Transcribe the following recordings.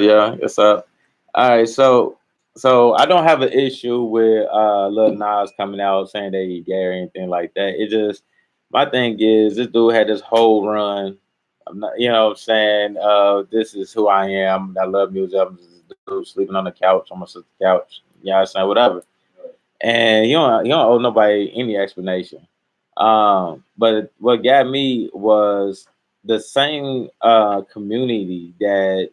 Yeah, it's up. All right, so I don't have an issue with Lil Nas coming out saying that he gay or anything like that. It just my thing is this dude had this whole run. I'm not, what I'm saying, this is who I am. I love music. I'm just this dude sleeping on the couch on my sister's couch. You know what I'm saying? Whatever. And you don't owe nobody any explanation. But what got me was the same community that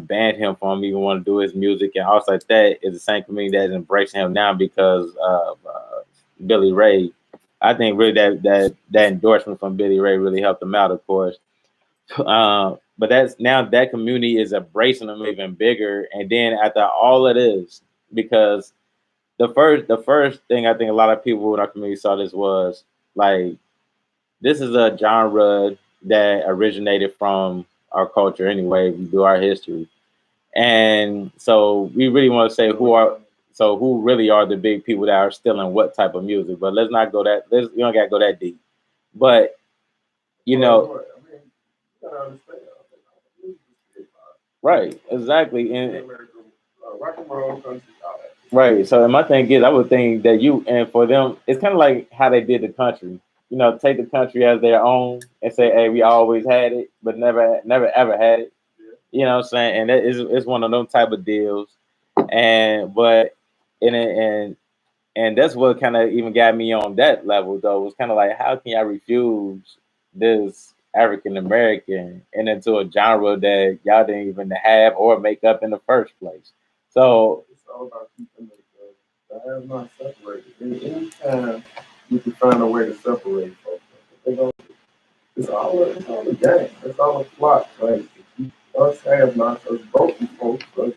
banned him from even want to do his music and also like that is the same community that's embracing him now because of Billy Ray. I think really that endorsement from Billy Ray really helped him out, of course. But that's now that community is embracing him even bigger. And then after all of this, because the first thing I think a lot of people in our community saw this was like this is a genre that originated from our culture anyway. We do our history, and so we really want to say who really are the big people that are still in what type of music. But let's not go that let's you don't gotta go that deep. But you know, right, exactly, and right. So and my thing is, I would think that you and for them, it's kind of like how they did the country. Take the country as their own and say, "Hey, we always had it, but never ever had it." You know what I'm saying? And that is it's one of them type of deals. And but and and that's what kind of even got me on that level though. Was kind of like, how can I refuse this African American and into a genre that y'all didn't even have or make up in the first place? So It's all about keeping the have not separated. Anytime you can find a way to separate folks, they gonna, it's all a game. It's all a plot, right? To keep us have not us broken folks, but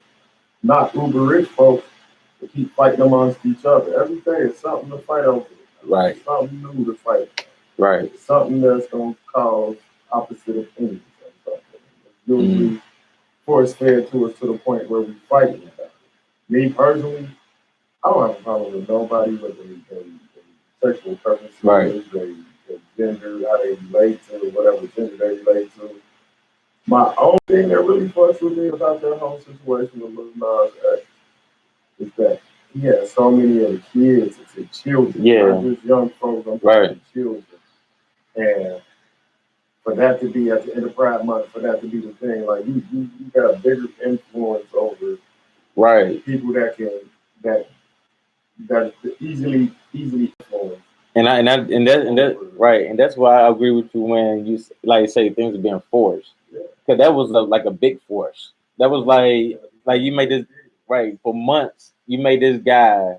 not uber rich folks to keep fighting amongst each other. Every day is something to fight over. right, It's something new to fight. right, It's something that's gonna cause opposite opinions or something. It's mm, usually force fed to us to the point where we fighting about it. Me personally, I don't have a problem with nobody with their sexual right, preferences, their gender, how they relate to whatever gender they relate to. My only thing that really fucks with me about that whole situation with Lil Nas X is that he has so many of the kids, it's the children, not yeah, just young folks, I'm talking right, about children. And for that to be at the end of Pride Month, for that to be the thing, like you got a bigger influence over right. people that that easily influence And that over. right, and that's why I agree with you when like say things are being forced, Yeah, because that was like a big force. That was you gotta be like you made careful. this right for months. You made this guy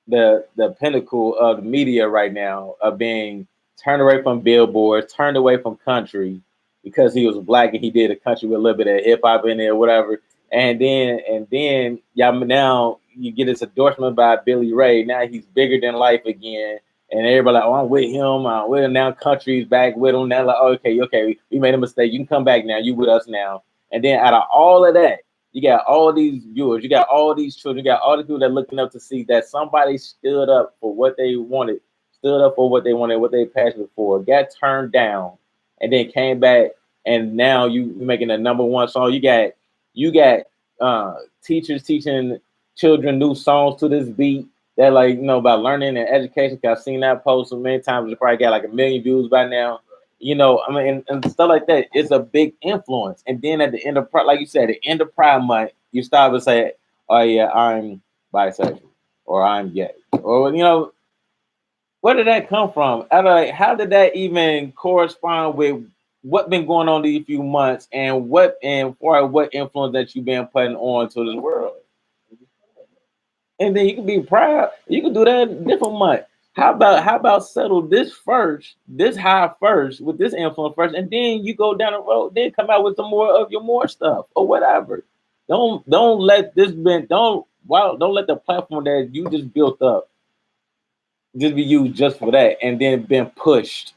the pinnacle of the media right now of being turned away from billboards, turned away from country because he was black and he did a country with a little bit of hip hop in there, whatever. And then y'all now you get this endorsement by Billy Ray. Now he's bigger than life again. And everybody like, oh, I'm with him. I'm with him now. Country's back with him now. Like, okay, okay, we made a mistake. You can come back now. You with us now. And then out of all of that, you got all these viewers, you got all these children, you got all the people that are looking up to see that somebody stood up for what they wanted, stood up for what they wanted, what they passionate for, got turned down, and then came back, and now you making a number one song. You got teachers teaching children new songs to this beat that like about learning and education. Cause I've seen that post so many times. It probably got like 1 million views by now. I mean, and stuff like that. It's a big influence. And then at the end of like you said, the end of Pride Month, you start to say, "Oh yeah, I'm bisexual," or "I'm gay," or where did that come from? Like, how did that even correspond with what been going on these few months and what influence that you've been putting on to this world? And then you can be proud. You can do that in a different month. How about settle this first, this high first with this influence first, and then you go down the road, then come out with some more of your more stuff or whatever. Don't let this been don't let the platform that you just built up just be used just for that, and then been pushed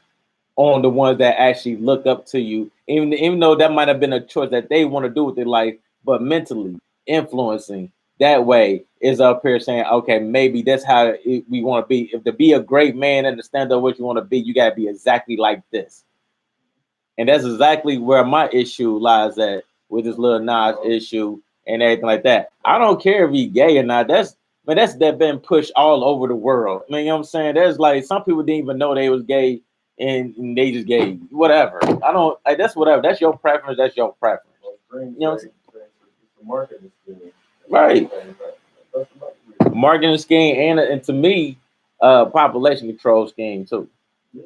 on the ones that actually look up to you, even though that might have been a choice that they want to do with their life, but mentally influencing that way is up here saying, okay, maybe that's how we want to be. If to be a great man and to stand up what you want to be, you gotta be exactly like this, and that's exactly where my issue lies at. with this little Nas issue and everything like that. I don't care if he gay or not. That's that been pushed all over the world. I mean, you know what I'm saying? There's like some people didn't even know they was gay and they just gay. Whatever. I don't like that's whatever. That's your preference. That's your preference. You know what I'm saying? It's a marketing scheme. Right. Marketing scheme and to me, population control scheme too. Yeah.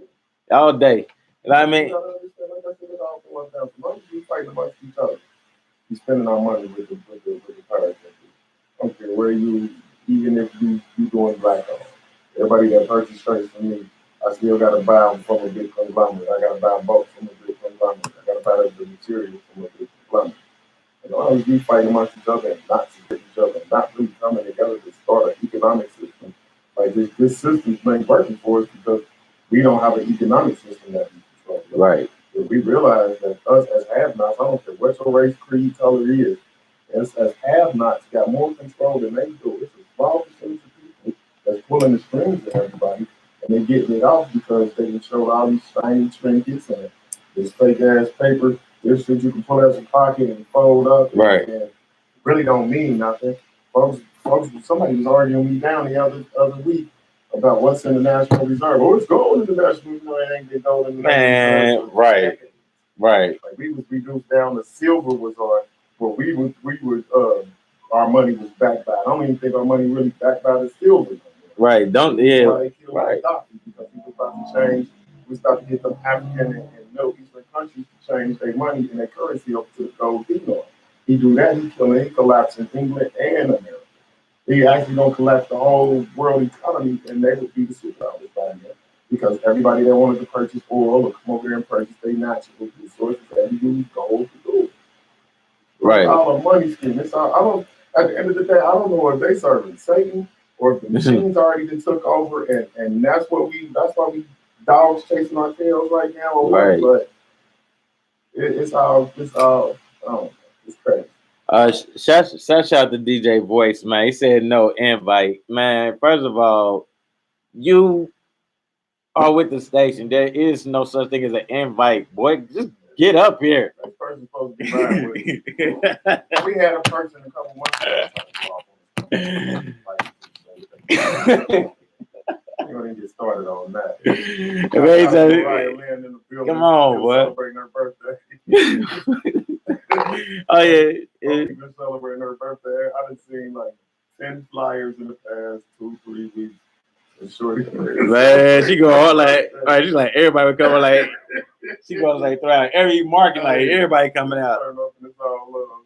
All day. You know what I mean? You gotta understand, like I said, it all boils down to money. We fighting amongst each other. We spending our money with the power country. I don't care where you, even if you doing black on. Everybody that purchase shirts from me, I still gotta buy them from a big conglomerate. I gotta buy boats from a big conglomerate. I gotta buy the material from a big conglomerate. And as long as we fight amongst each other and not support each other, and not really coming together to start an economic system, like this system's been working for us because we don't have an economic system that we control. Right. If we realize that us as have-nots, I don't care what your race, creed, color is, as have-nots got more control than they do. It's a small percentage of people that's pulling the strings of everybody, and they getting it off because they can show all these shiny trinkets and this fake ass paper. This shit you can pull out your pocket and fold up, Right. and really don't mean nothing. Folks, somebody was arguing me down the other week about what's in the National Reserve. Oh, it's gold in the National Reserve. It ain't been gold in the National Reserve. Right. Right. Like we was reduced down to silver was our what we would our money was backed by. I don't even think our money really backed by the silver. Right. Don't That's why they killed right. Gaddafi because he was about to change. We started to get them African and Middle Eastern countries to change their money and their currency up to the gold dinar. He do that, he collapsed in England and America. He actually gonna collapse the whole world economy, and they would be the superpowers by then. Because everybody that wanted to purchase oil or come over there and purchase their natural resources had to use gold to do it. Right. It's all a money scheme. It's all, I don't. At the end of the day, I don't know if they serving Satan or if the machines already been took over, and that's why we dogs chasing our tails right now or what. Right. But it's all it's crazy. Shout out to DJ Voice, man. He said no invite, man. First of all, you are with the station. There is no such thing as an invite, boy. Just get up here. That person's supposed to be riding with us. We had a person a couple months ago. We're gonna get started on that. Come on, what? Celebrating her birthday. Oh yeah, We've been celebrating her birthday. I done seen like 10 flyers in the past 2-3 weeks. Shorty, man, she go like, she's like everybody would come like, she goes like throughout every market, like everybody coming out. Turn up and it's all love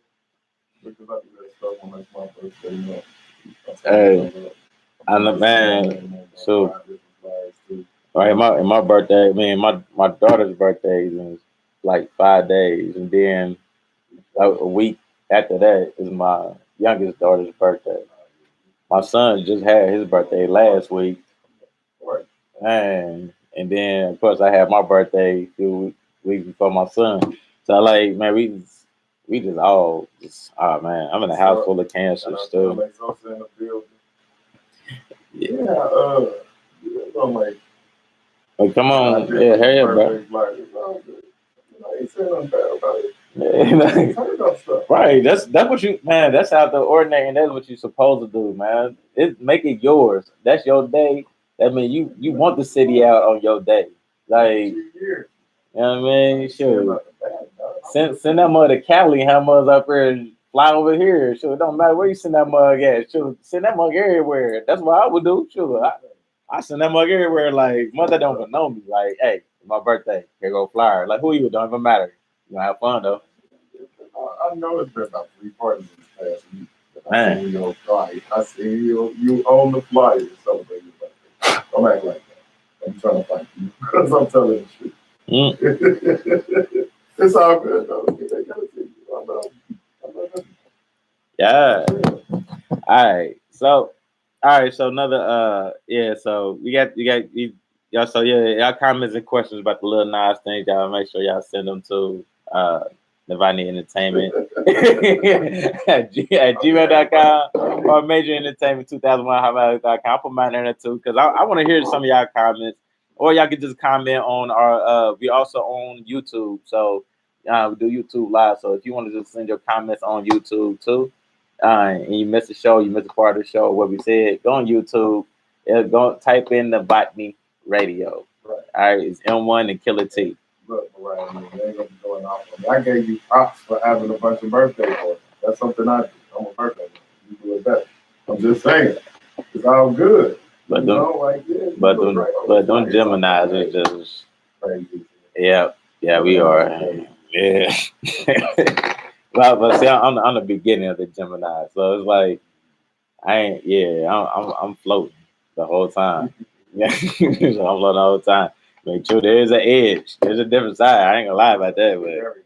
because I do that stuff on like my birthday. You know. Hey, I know, man. So, all right, my birthday, man, my daughter's birthday is in like 5 days, and then like a week after that is my youngest daughter's birthday. My son just had his birthday last week, and then of course I had my birthday a few weeks before my son. So like, man, we just all just man, I'm in a house full of cancer still. Yeah, I'm like, oh, come on, yeah, hurry up, bro. I ain't saying nothing bad about it. Turn up stuff. Right, that's what you, man. That's out the ordinary, and that's what you're supposed to do, man. Make it yours. That's your day. That means you want the city out on your day, like you know what I mean. Sure, send that mug to Cali, have mugs up here and fly over here. Sure, it don't matter where you send that mug at. Sure, send that mug everywhere. That's what I would do. Sure, I send that mug everywhere. Like mother don't even know me. Like, hey, my birthday, here go flyer. Like who you? Don't even matter. You gonna have fun though. I know it's been about 3 parties this past week. I see you on flyer. I see you on the flyer celebrating your birthday. Don't act like that. I'm trying to fight you because I'm telling the truth. It's all good though. They gotta see you. I know. Yeah. All right. So another so y'all so y'all comments and questions about the little Nas thing, y'all make sure y'all send them to Navatni Entertainment at gmail.com or Major Entertainment 2001 I'll put mine in there too because I want to hear some of y'all comments, or y'all can just comment on our we also on YouTube, so we do YouTube live. So if you want to just send your comments on YouTube too, and you miss the show, you miss a part of the show, what we said, go on YouTube. Go type in the Navatni Radio. Right. All right, it's M1 and Killer T. Look, right, I mean, they ain't gonna be going off on me. I gave you props for having a bunch of birthday parties. That's something I do. I'm a birthday man. You do it better. I'm just saying. It's all good. But don't Gemini's are just crazy. Yeah, we are. Yeah. but see, I'm the beginning of the Gemini, so it's like I'm floating the whole time. Yeah, so I'm floating the whole time. Make sure there's an edge. There's a different side. I ain't gonna lie about that, but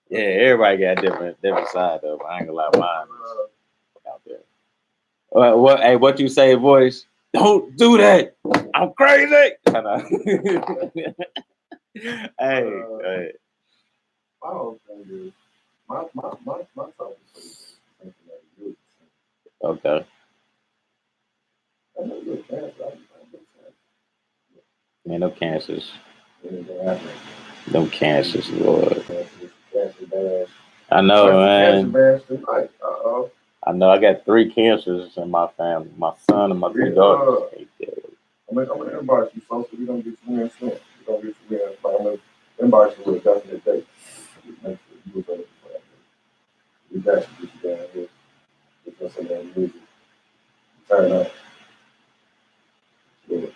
yeah, everybody got a different side though. But I ain't gonna lie, mine is out there. What you say, voice? Don't do that. I'm crazy. Hey. My whole thing is my topic is something that you okay. I know you're a cancer. Man, no cancers. No cancers, Lord. Cancer bash. I know, man. Cancer bash tonight. I know. I got 3 cancers in my family. My son and my 2 daughters. I'm gonna inbox you, folks, so we don't get you in soon. We don't get you in, but I'm gonna inbox you with a definite date. Make sure you available for that. We got you get you down here. Get us some of that music. Turn up. Yeah.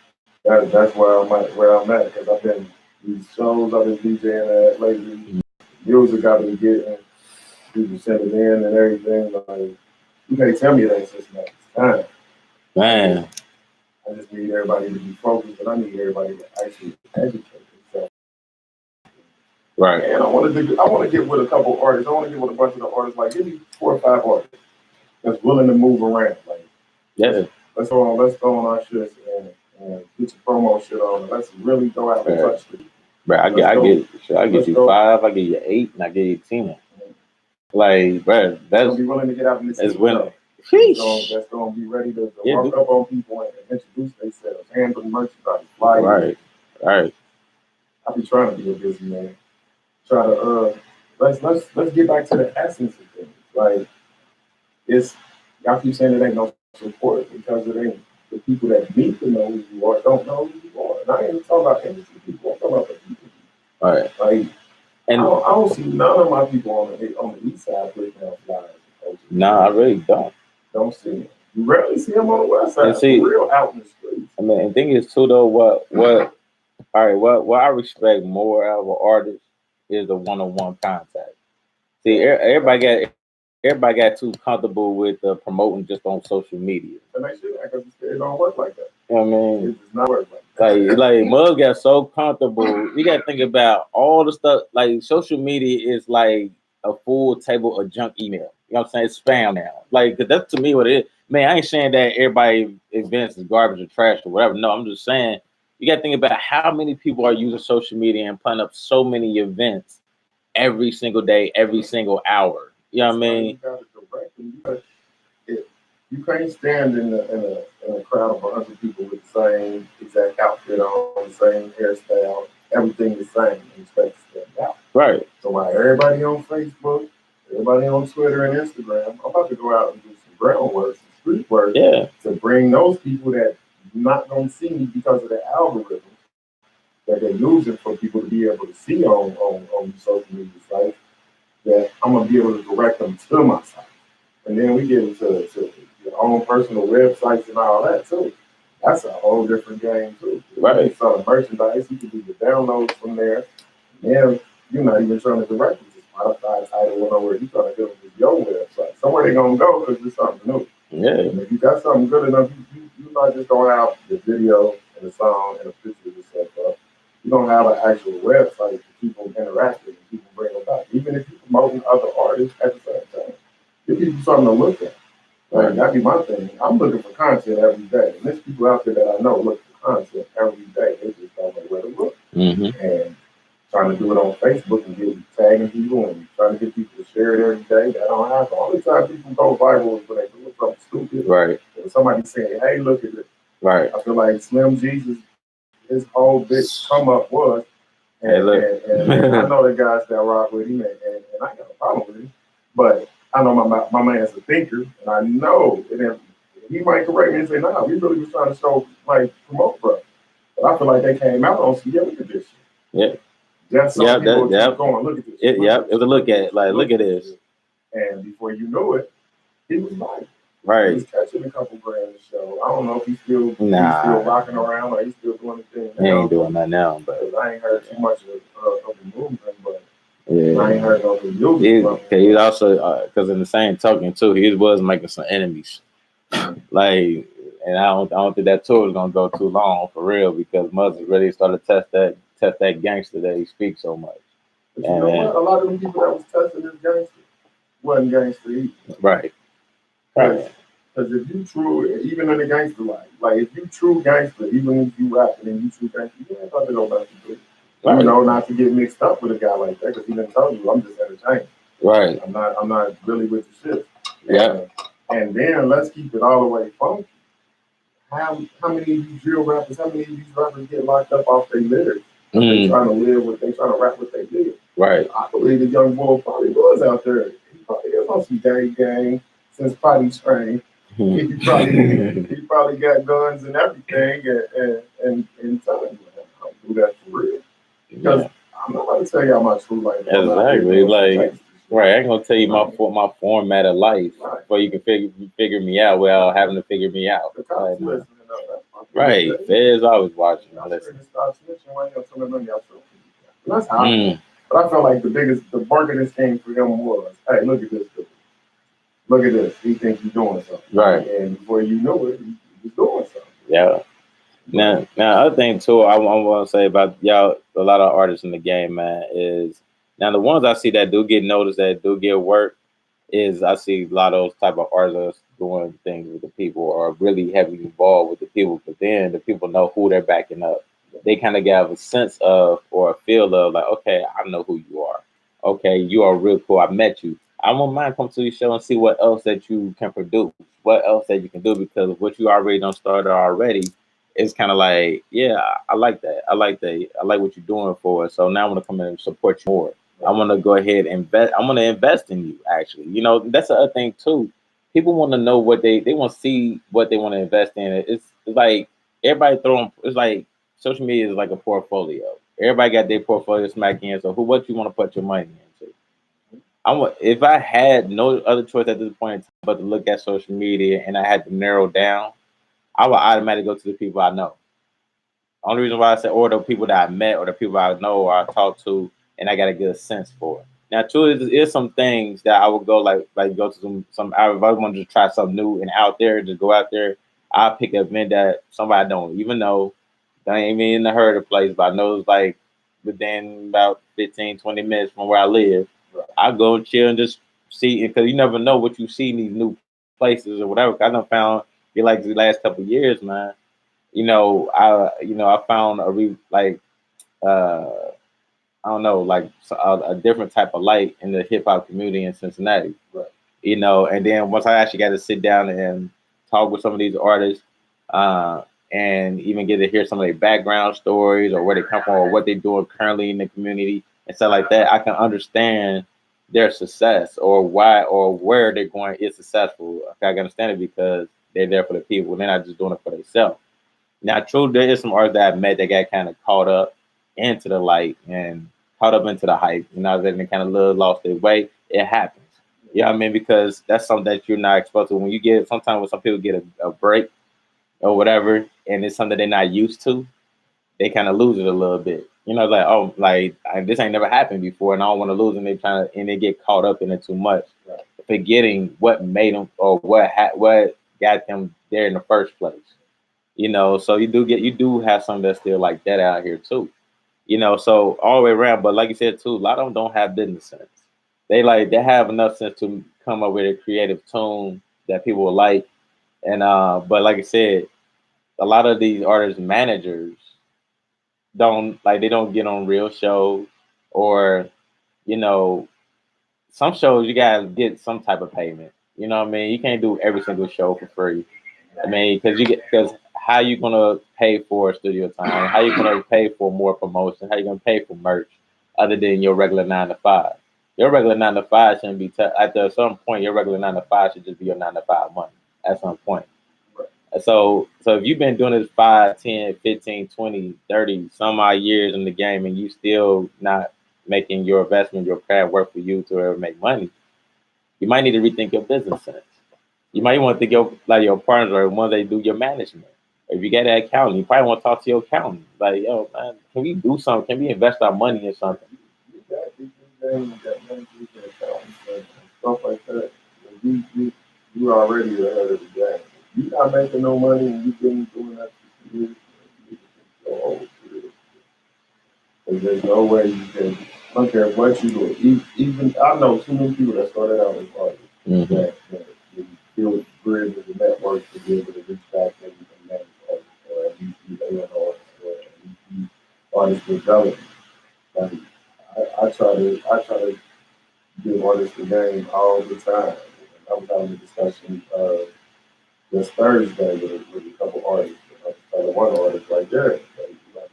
That's where I'm at, because I've been these shows I've been DJing at lately. Music I've been getting, people sending in and everything. Like, you can't tell me it ain't Cincinnati. It's time. Man. I just need everybody to be focused, and I need everybody to actually educate themselves. Right. And I want to get with a couple artists. I want to get with a bunch of the artists. Like, give me 4 or 5 artists that's willing to move around. Like, yeah. Let's go on our shit and get your promo shit on. And let's really go out and touch it. Bro, I get you 5, I give you 8, and I give you 10. Like, bro, that's gonna be willing to get out in the that's when. That's gonna be ready to walk up on people and introduce themselves, handle merchandise, flyers. Right. I be trying to be a busy man. Try to let's get back to the essence of things. Like, it's y'all keep saying it ain't no support because it ain't the people that need to know who you are don't know who you are. And I ain't even talking about industry people. I'm talking about the people. All right. Like, and I don't see none of my people on the east side putting down flyers. No, I really don't. Don't see them. You rarely see them on the west side. See, real out in the streets. I mean, the thing is too though. What I respect more out of an artist is the one-on-one contact. See, everybody got too comfortable with promoting just on social media. And they should, because it don't work like that. You know what I mean? It does not work like that. Like Mug got so comfortable. You got to think about all the stuff. Like, social media is like a full table of junk email. You know what I'm saying? It's spam now. Like, cause that's to me what it is. Man, I ain't saying that everybody events is garbage or trash or whatever. No, I'm just saying you got to think about how many people are using social media and putting up so many events every single day, every single hour. You know what I mean? You can't stand in a crowd of 100 people with the same exact outfit on, the same hairstyle, everything the same, and expect to stand out. Right. So while everybody on Facebook, everybody on Twitter and Instagram, I'm about to go out and do some groundwork, some street work, to bring those people that not gonna see me because of the algorithm that they're using for people to be able to see on social media sites, that I'm gonna be able to direct them to my site. And then we get into your own personal websites and all that too. That's a whole different game too. Right. You sell merchandise, you can do the downloads from there. And you're not even trying to direct them to Spotify, Tidal, whatever. You're trying to get them to your website. Somewhere they're gonna go because it's something new. Yeah. And if you got something good enough, you're not just gonna have the video and the song and a picture of yourself up. You're gonna have an actual website to keep them interactive and keep them bring them back. Even if you're promoting other artists at the same time. Give people something to look at. Like, that'd be my thing. I'm looking for content every day. And there's people out there that I know look for content every day. They just don't know where to look. Mm-hmm. And trying to do it on Facebook and tagging people and trying to get people to share it every day. That don't happen. The only time people go viral is when they do something stupid. Right. Or somebody saying, hey, look at it. Right. I feel like Slim Jesus, his whole big come up was, Hey, look. And I know the guys that rock with him, and I ain't got a problem with him. But I know my man's a thinker, and I know, and then he might correct me and say, "Nah, we really was trying to show like promote, bro." But I feel like they came out on some, yeah, look at this shit. Yeah. Just so Yeah. people Yeah. keep going, look at this, It, look yeah. at It this, was a look look at at this, it. Like, look look at at this this. shit. And before you knew it, he was like, he Right. was catching a couple grand a show. I don't know if he's still Nah. rocking around or he's still doing the thing He ain't now. doing that now, but Because I ain't heard too much of the movement, but I ain't yeah. heard no the music from him. He's also because in the same token too, he was making some enemies. Like, and I don't think that tour is gonna go too long for real because Muzz really started to test that gangster that he speaks so much. But you And know what? then, A lot of them people that was testing this gangster wasn't gangster either. right, Because right, if you true, even in the gangster life, like if you true gangster, even if you rapping and you true gangster, you ain't about to go back to do. You right, know, not to get mixed up with a guy like that, because he didn't tell you, I'm just entertaining. right. I'm not really with the shit. Yeah. And then let's keep it all the way funky. How many of these drill rappers, how many of these rappers get locked up off their lyrics? They trying to live what they trying to rap what they did. Right. I believe the young boy probably was out there. He probably is on some gang since potty train. He probably got guns and everything and telling you, I don't do that for real. Because Yeah. I'm not going to tell y'all my true life. I'm out here Exactly. doing some Like, gangster shit. right. I ain't gonna tell you Right. my format of life Right. before you can figure me out without having to figure me out. The cops Like, nah. listening though. That's my Right. thing. Feds always watching. Y'all Listen. to stop snitching. Why y'all telling them y'all so? That's how I feel. Mm. But I felt like the bargaining scheme for him was, hey, look at this dude. Look at this. He thinks he's doing something. Right. And before you know it, he's doing something. Yeah. Now, other thing too, I want to say about y'all, a lot of artists in the game, man, is now the ones I see that do get noticed, that do get work, is I see a lot of those type of artists doing things with the people or really heavily involved with the people, but then the people know who they're backing up. They kind of have a sense of or a feel of like, okay, I know who you are. Okay, you are real cool. I met you. I won't mind come to your show and see what else that you can produce, what else that you can do because what you already done started already it's kind of like, yeah, I like that. I like that. I like what you're doing for us. So now I want to come in and support you more. I want to go ahead and invest. I want to invest in you. Actually, that's the other thing too. People want to know what they want to see what they want to invest in. It's like everybody throwing. It's like social media is like a portfolio. Everybody got their portfolio smack in. So what you want to put your money into? I want if I had no other choice at this point in time but to look at social media and I had to narrow down, I would automatically go to the people I know. Only reason why I said, or the people that I met, or the people I know, or I talk to, and I got to get a sense for it. Now, too, is some things that I would go like go to some. If I wanted to try something new and out there, just go out there. I pick a event that somebody I don't even know, don't even in the heard of place, but I know it's like within about 15, 20 minutes from where I live. I go and chill and just see, because you never know what you see in these new places or whatever. 'Cause I done found like the last couple of years, man, I found like uh I don't know, like a different type of light in the hip hop community in Cincinnati. Right. And then once I actually got to sit down and talk with some of these artists, uh, and even get to hear some of their background stories or where they come from or what they're doing currently in the community and stuff like that, I can understand their success or why or where they're going is successful. I can understand it because they're there for the people. They're not just doing it for themselves. Now, true, there is some artists that I met that got kind of caught up into the light and caught up into the hype. That they kind of little lost their way. It happens. You know what I mean? Because that's something that you're not exposed to. When you get, sometimes when some people get a break or whatever, and it's something they're not used to, they kind of lose it a little bit. Like, oh, like this ain't never happened before, and I don't want to lose, and and they get caught up in it too much, Right. forgetting what made them or what got them there in the first place. So you do have some that's still like that out here too. So all the way around. But like you said too, a lot of them don't have business sense. They have enough sense to come up with a creative tune that people will like. And but like I said, a lot of these artists managers they don't get on real shows or you know some shows you gotta get some type of payment. You know what I mean? You can't do every single show for free. I mean, because how you gonna pay for studio time? How you gonna pay for more promotion? How you gonna pay for merch other than your regular 9 to 5? Your regular 9 to 5 shouldn't be after some point. Your regular 9 to 5 should just be your 9 to 5 money at some point. So if you've been doing this 5, 10, 15, 20, 30 some odd years in the game and you still not making your investment, your craft work for you to ever make money, you might need to rethink your business sense. You might want to think your partners or ones that do your management. If you get an accountant, you probably want to talk to your accountant. Like, yo, man, can we do something? Can we invest our money in something? You got these things that managers and accountants and stuff like that. You already ahead of the game. You not making no money and you've been doing that for years. You so old for this. And there's no way you can. I don't care what you do. Even I know too many people that started out as artists that you build bridges and networks to be able to reach back and you can manage artists or at least be an artist or at least be artist development. Like I try to give artists the game all the time. I was having a discussion just Thursday with a couple artists. I was one artist like that.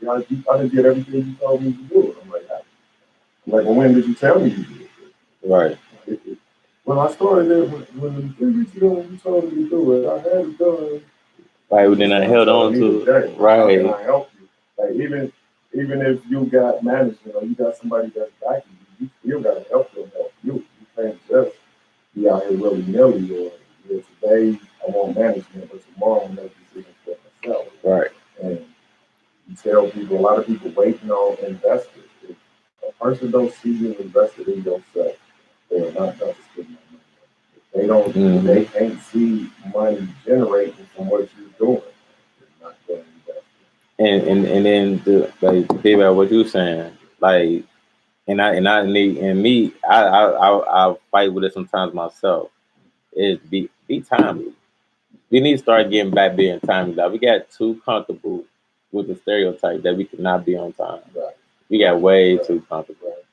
Like, I didn't get everything you told me to do. Well, when did you tell me you did it? Right. When I started it, when 3 weeks ago when you told me to do it, I had it done. Right, then I held on to it. Right. How can I help you? Like even if you got management or you got somebody that's backing you, you still gotta help them help you. You can't just be out here willy nilly or today I want management, but tomorrow I make decisions for myself. Right. And you tell people, a lot of people waiting on investors. If a person don't see you invested in yourself, they are not going to spend money. If they don't, if they can't see money generating from what you're doing, they're not going to invest. And then like Dave, what you saying, like, and I need and me, I fight with it sometimes myself. Is be timely. We need to start getting back being timely. Like we got too comfortable with the stereotype that we cannot be on time. Right. We got way too comfortable. Right.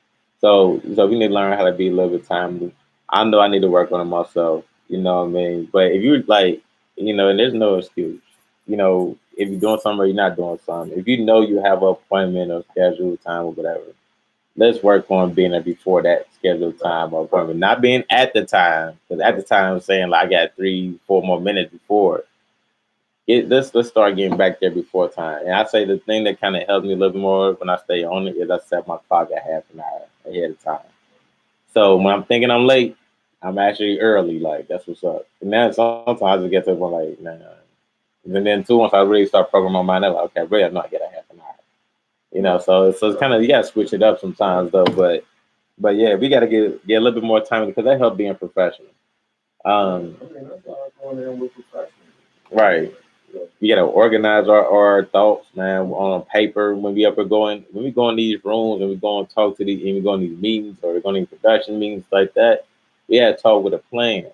So we need to learn how to be a little bit timely. I know I need to work on it myself. You know what I mean? But if you like, and there's no excuse. If you're doing something or you're not doing something, if you know you have an appointment or scheduled time or whatever, let's work on being there before that scheduled time or appointment. Not being at the time, because at the time I'm saying like I got 3-4 more minutes before. Let's start getting back there before time. And I say the thing that kind of helps me a little bit more when I stay on it is I set my clock at half an hour ahead of time. So when I'm thinking I'm late, I'm actually early. Like that's what's up. And then sometimes I just get to the point like, nah. And then too, once I really start programming my mind, I'm like, okay, really, I'm not get a half an hour. So it's kind of you gotta switch it up sometimes though. But yeah, we gotta get a little bit more time because that helps being professional. I mean, that's how I'm going in with professionals. Right. We gotta organize our thoughts, man, on paper when we go in these rooms and we go and talk to these and we go in these meetings or we go in these production meetings like that. We had to talk with a plan.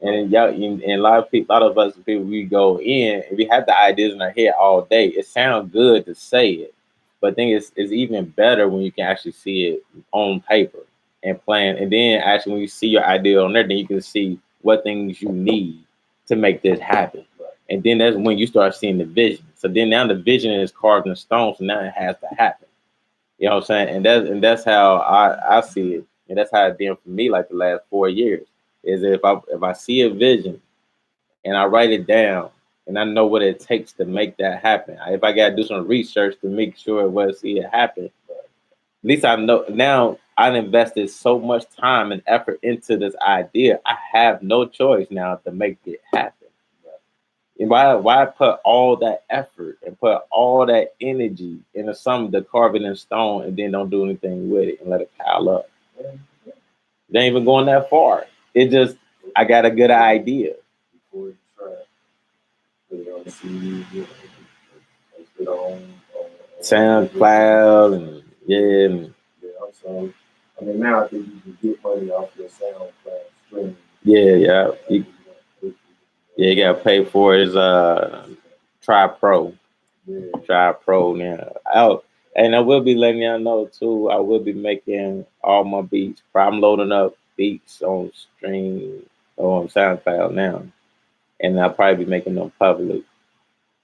And a lot of people, a lot of us people, we go in and we have the ideas in our head all day. It sounds good to say it, but I think it's even better when you can actually see it on paper and plan. And then actually, when you see your idea on there, then you can see what things you need to make this happen. And then that's when you start seeing the vision. So then now the vision is carved in stone. So now it has to happen. You know what I'm saying? And that's how I see it. And that's how it's been for me like the last 4 years. Is if I see a vision and I write it down and I know what it takes to make that happen. If I gotta do some research to make sure see it happen, at least I know now I've invested so much time and effort into this idea. I have no choice now to make it happen. And why put all that effort and put all that energy into something to carve it in stone and then don't do anything with it and let it pile up? It ain't even going that far. It just I got a good idea. Before you try, put it on the CD, post it on SoundCloud and So I mean now I think you can get money off your SoundCloud stream. Yeah. You gotta pay for his Try Pro. Yeah. Try Pro now. And I will be letting y'all know too. I will be making all my beats. I'm loading up beats on stream on SoundCloud now, and I'll probably be making them public.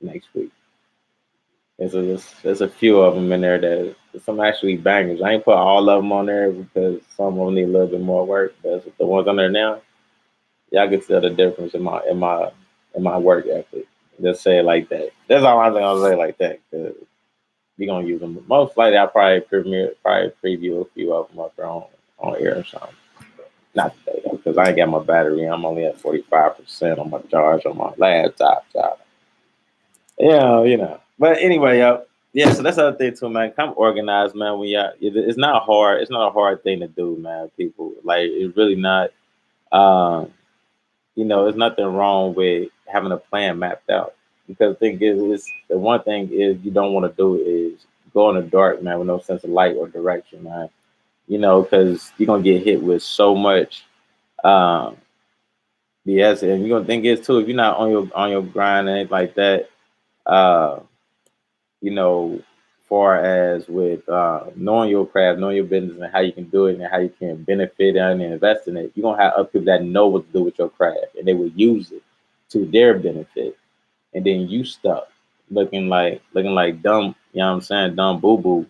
next week. There's a few of them in there that some actually bangers. I ain't put all of them on there because some of them need a little bit more work. But the ones on there now, y'all can tell the difference in my work ethic. Just say it like that. That's all I'm gonna say like that. Cause we gonna use them. Most likely, I'll probably preview a few of them up there on air or something. Not today though, because I ain't got my battery. I'm only at 45% on my charge on my laptop. So, But anyway, yeah. So that's the other thing too, man. Come organized, man. It's not hard. It's not a hard thing to do, man. People like it's really not. Um, there's nothing wrong with having a plan mapped out. Because the thing is the one thing is you don't want to do is go in the dark, man, with no sense of light or direction, man. Because you're gonna get hit with so much um, BS, and you're gonna think is too if you're not on your grind and anything like that. Uh, you know, far as with knowing your craft, knowing your business, and how you can do it, and how you can benefit and invest in it. You're gonna have other people that know what to do with your craft, and they will use it to their benefit, and then you stuck looking like dumb. You know what I'm saying? Dumb boo boo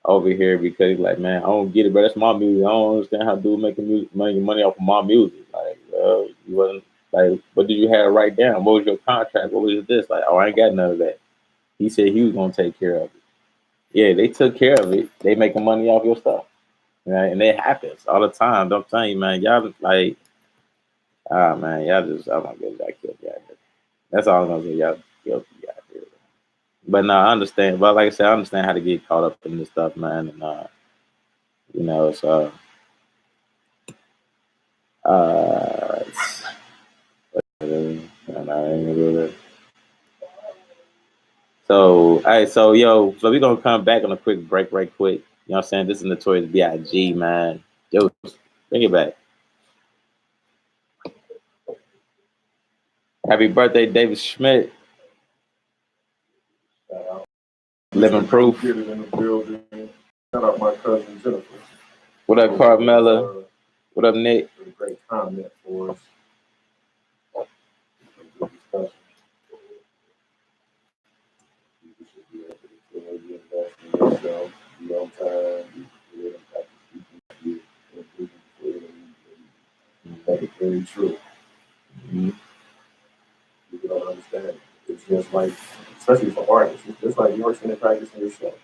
over here because he's like, man, I don't get it, but that's my music. I don't understand how dude making music, making money off of my music. Like, well, you wasn't like, what did you have to write down? What was your contract? What was this? Like, oh, I ain't got none of that. He said he was gonna take care of it. Yeah, they took care of it. They making money off your stuff, right? And it happens all the time. Don't tell you, man. Y'all like, ah, man, y'all just, oh my goodness, I killed y'all. That's all I'm gonna say. Y'all killed y'all here. But no, I understand. But like I said, I understand how to get caught up in this stuff, man. And so it's, so, all right, so we're gonna come back on a quick break, right quick. You know what I'm saying? This is Notorious B.I.G., man. Yo, bring it back. Happy birthday, David Schmidt. Shout out. Living Mr. proof. Get it in the building. Shout out my cousin Jennifer. What up, Carmella? What up, Nick? A great comment for us. Good discussion. You should be able to maybe invest in yourself, be on time, be good, and that is very true. Mm-hmm. People don't understand it. It's just like, especially for artists, it's just like you're sitting and practicing yourself.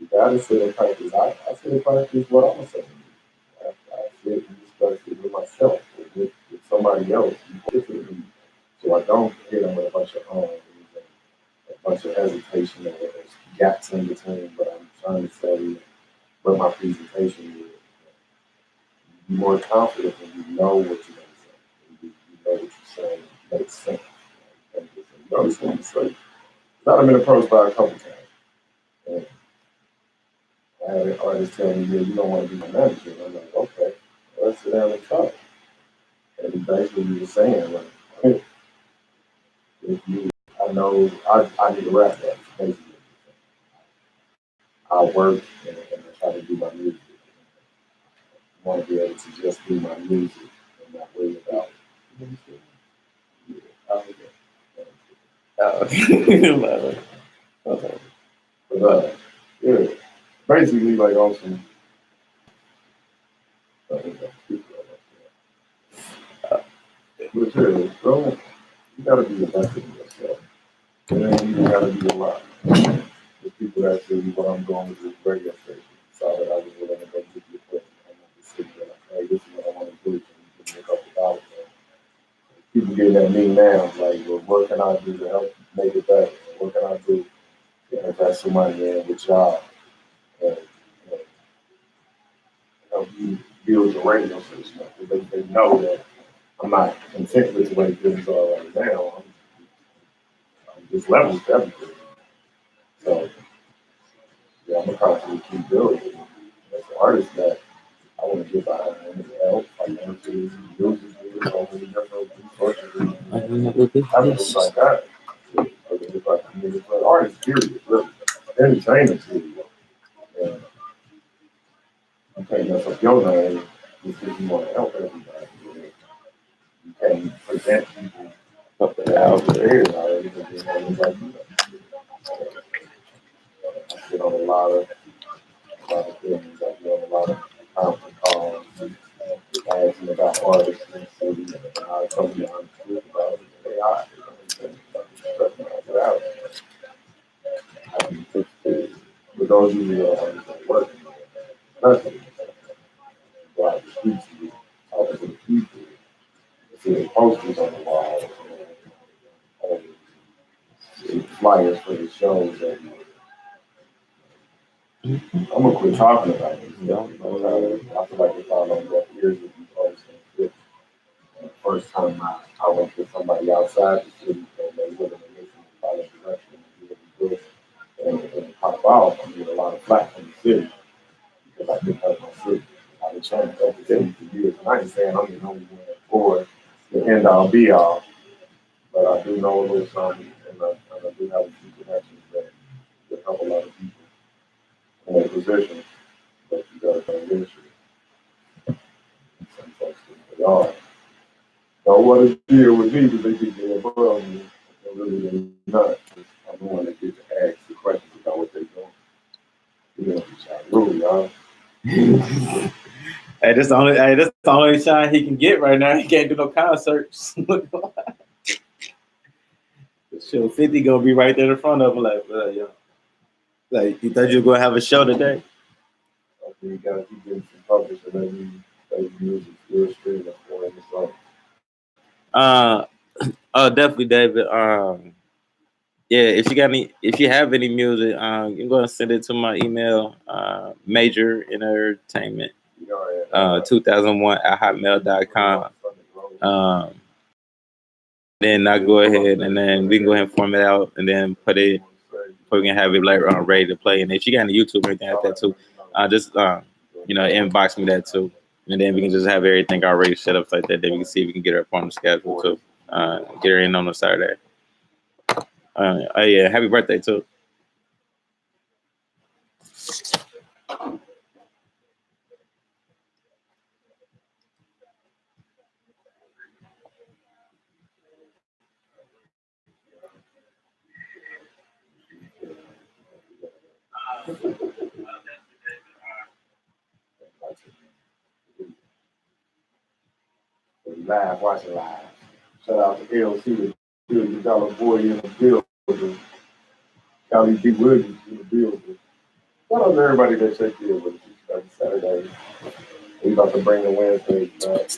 You gotta sit and practice. I sit and practice what I'm saying. I sit and discuss it with myself, or with somebody else. So I don't hit them with a bunch of a bunch of hesitation or gaps in between what I'm trying to say, what my presentation is. Be more confident when you know what you're going to say. You know what you're saying makes sense. You understand what I'm saying? I've been approached by a couple times. And I had an artist tell me, yeah, you don't want to be my manager. And I'm like, okay, let's sit down and talk. And he basically was saying, like, hey, if you, I know I need to rap that. Basically, I work and I try to do my music. I want to be able to just do my music and not worry about. Yeah, Oh. Okay. but yeah, basically like on some. But yeah, bro, you gotta be the best of yourself. And then you gotta be a lot. The people that see what I'm doing with this radio station saw that I was willing to go get the equipment. I'm not just sitting there like, hey, this is what I want to do. Can you give me a couple dollars? People getting at me now, like, well, what can I do to help make it better? What can I do to invest some money in with y'all and help you build your radio station? Because they know that I'm not content with the way things are right now. I'm just levels to everything. So, yeah, I'm gonna constantly keep building. As an artist that I want to get behind and help financially, musically, all the different resources. Everything like that. It's like, I mean, it's like artists, period, really. Entertainment, period. And you can't mess up your name just because you want to help everybody. You can't present people up there out there already because they know like you know. God. But those usually don't work. Nothing. Go out the streets and talking to the people. See the posters on the wall. See flyers for the shows. And I'm gonna quit talking about it. I feel like if I don't get ears with these posting. The first time I went with somebody outside the city and they willing to listen and follow direction and do what and pop off, I get a lot of flack from the city because I didn't have my city. I've been trying to help the city for years. And I ain't saying I'm the only one for the end all be all, but I do know a little something and I do have a few connections that help a lot of people in their position. But you gotta come leadership. Some folks think they are. Don't want to deal with me because they think they're above me. And really they're not. I'm the one that gets to ask the questions about what they're doing. You know, rude, y'all. That's the only shine he can get right now. He can't do no concerts. Sure, 50 gonna be right there in front of him, like, yo. Like, you thought you were gonna have a show today? I think you gotta keep getting some publishing every music still streaming for him. So Oh, definitely, David. Yeah, if you have any music, you can go and send it to my email, Major Entertainment, 2001 at hotmail.com. Then I go ahead and then we can go ahead and form it out and then put it. We can have it like ready to play. And if you got any YouTube or anything like that too, just inbox me that too, and then we can just have everything already set up like that. Then we can see if we can get her up on the schedule too. Get her in on the Saturday. Oh yeah, happy birthday too. live, watching live. Shout out to LC, the $1 billion boy in the building. Callie B. Williams in the building. Shout out to everybody that checked in with us Saturday. We about to bring the Wednesdays back.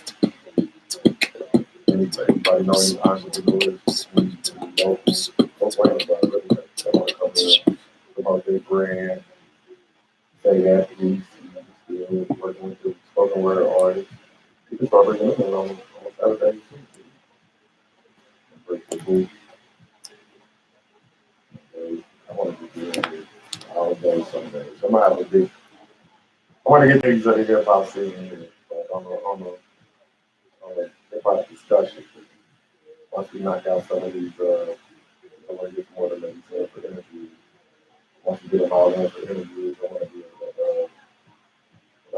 Anybody know any entrepreneurs? Don't worry about it. They want to come in, about their brand, say that piece, working with the spoken word artists. You can start bringing them in on Saturday. Break the booth. I want to be doing it all day Sunday. So I'm gonna have a big. I want to get things on the hip hop scene here, but on the hip hop discussion. Once we knock out some of these, I want to get more than maybe 10 for interviews. Once we get them all in for interviews, I want to be able to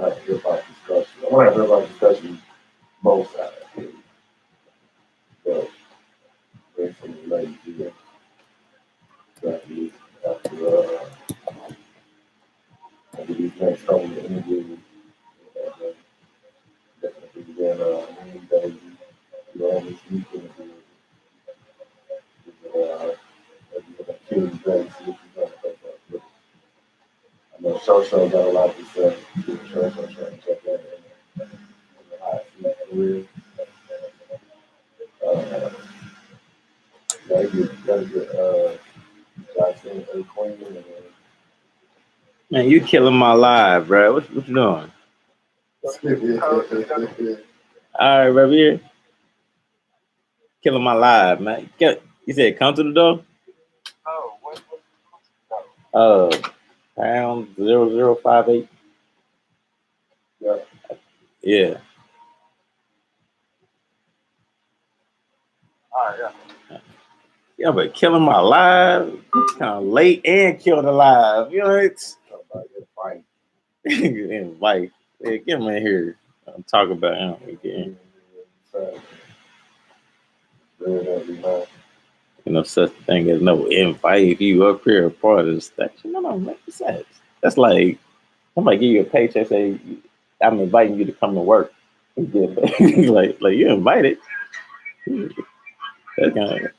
have a hip hop discussion. I want to have a hip hop discussion both sides. But bring some of the ladies here. After these next couple of interviews, definitely then Wednesday, you always need to interview. Kids ready to see what you're going to think. I know Show got a lot to say. Show trying to check that in. How his career. Gotta get Jackson A. Queen and Man, you killing my live, bro. What you doing? All right, right here. Killing my live, man. You said come to the door? Oh, pound 0058. Yeah. Yeah. All right, yeah. Yeah, but killing my live, kind of late and kill the live. You know, it's fight. Invite. Yeah, get him in here. I'm talking about him again. You know, such a thing as no invite. If you up here a part of the station, no, make sense. That's like somebody give you a paycheck, say, I'm inviting you to come to work. You get like you invited. That's kind of.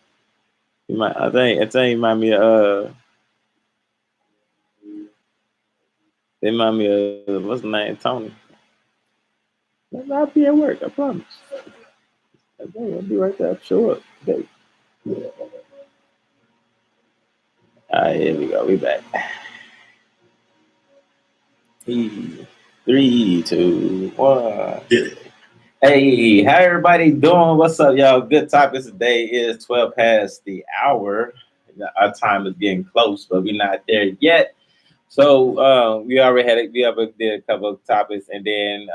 I think it remind me of what's the name? Tony. I'll be at work. I promise. I'll be right there. Show up. Okay. All right, here we go. We back. 3, 2, 1. Hey, how everybody doing? What's up, y'all? Good topics today. It is 12 past the hour. Our time is getting close, but we're not there yet. So we did a couple of topics, and then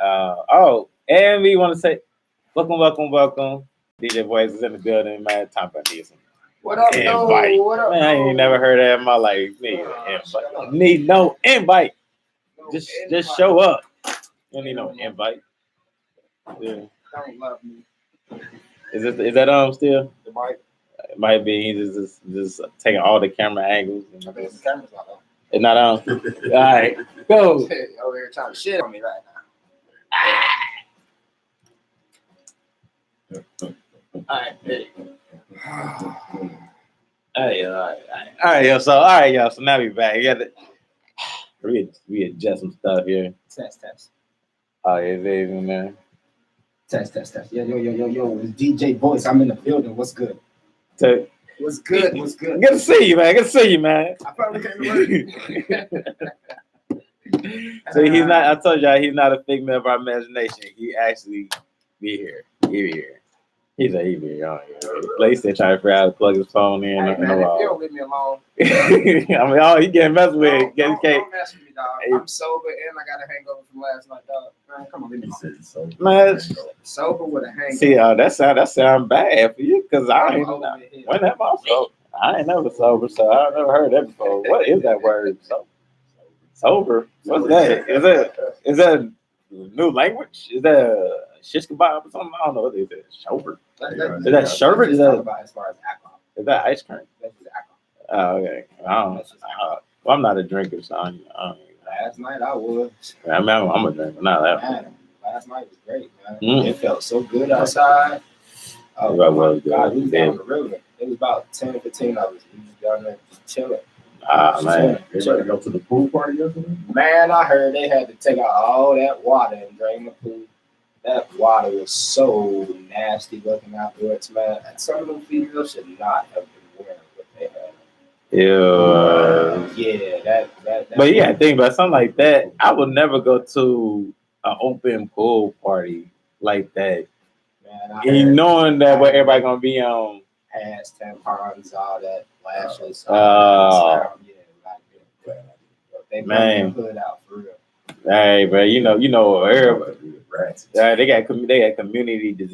and we want to say welcome. DJ Voice is in the building, man. Time for this. What up, invite. What up, man, I ain't never heard that in my life. Need no invite. Just show up. You don't need no invite. Yeah. Don't love me. Is that still? The mic. It might be. He's just taking all the camera angles. I think the camera's not on. It's not on. All right, go. Over here trying to shit on me right now. All right, hey. All right, y'all. So now we back. We adjust some stuff here. Test. Oh, yeah, baby, man. Test. Yo. It's DJ Voice. I'm in the building. What's good? So, What's good? Good to see you, man. I probably came to work. So he's not. I told y'all he's not a figment of our imagination. He actually be here. He be here. He said he be on here. Like said, trying to figure out how to plug his phone in. Hey, man, if you don't leave me alone. I mean, he getting messed with. Don't mess with me, dog. I'm sober and I got a hangover from last night, dog. Man, come on, leave me alone. Man, sober with a hangover. See, that sound bad for you because I ain't when that sober. I ain't never sober, so I've never heard that before. What is that word? Sober? What's that? Is that a new language? Is that shish kebab or something? I don't know. What is it? Sober? Is that sherbet? Is that as far as alcohol? Is that ice cream? That's just alcohol. Oh, okay. Well, I'm not a drinker, so I don't Last night I was. I mean, I'm a drinker. Not that. Man, last night was great, man. It felt so good outside. Oh, my God, we was down the river. It was about 10 or 15 of us. We was down there just chilling. Man. Everybody go to the pool party yesterday? Man, I heard they had to take out all that water and drain the pool. That water was so nasty looking afterwards, man. And some of them females should not have been wearing what they had. Yeah, that. But yeah, think about something like that. I would never go to an open pool party like that. Man, knowing that what everybody gonna be on pads, tampons, all that lashes. They put their hood out for real. Hey, bro, you know, everybody. They got community disease.